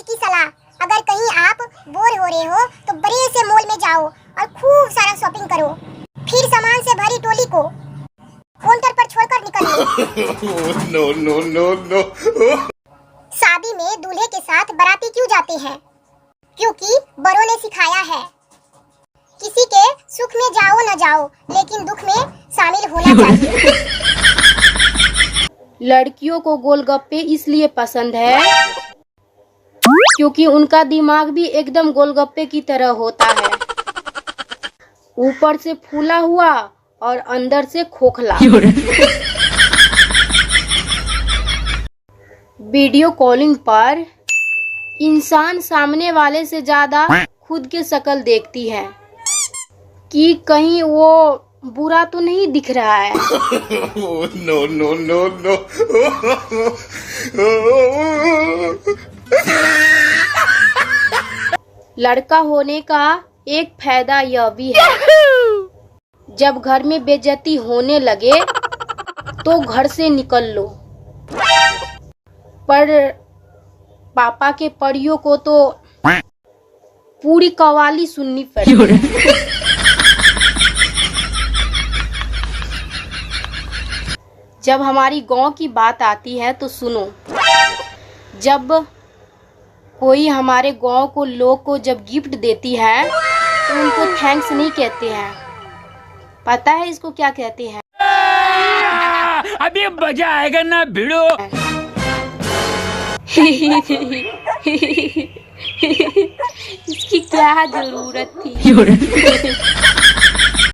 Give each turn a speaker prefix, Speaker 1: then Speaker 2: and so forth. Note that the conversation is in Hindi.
Speaker 1: की सलाह, अगर कहीं आप बोर हो रहे हो तो बड़े से मॉल में जाओ और खूब सारा शॉपिंग करो, फिर सामान से भरी टोली को काउंटर पर छोड़कर निकलो।
Speaker 2: No no no no.
Speaker 1: शादी में दूल्हे के साथ बाराती क्यों जाते हैं? क्योंकि बड़ों ने सिखाया है, किसी के सुख में जाओ न जाओ, लेकिन दुख में शामिल होना चाहिए।
Speaker 3: लड़कियों को गोलगप्पे इसलिए पसंद है क्योंकि उनका दिमाग भी एकदम गोलगप्पे की तरह होता है, ऊपर से फूला हुआ और अंदर से खोखला। वीडियो कॉलिंग पर इंसान सामने वाले से ज्यादा खुद के शक्ल देखती है कि कहीं वो बुरा तो नहीं दिख रहा है।
Speaker 2: No no no no.
Speaker 3: लड़का होने का एक फायदा यह भी है, जब घर में बेइज्जती होने लगे तो घर से निकल लो, पर पापा के परियों को तो पूरी कव्वाली सुननी पड़ी। जब हमारी गांव की बात आती है तो सुनो, जब कोई हमारे गांव को लोग को जब गिफ्ट देती है तो उनको थैंक्स नहीं कहते हैं, पता है इसको क्या कहते हैं?
Speaker 4: अभी मजा आएगा ना भिड़ो।
Speaker 3: इसकी क्या जरूरत थी?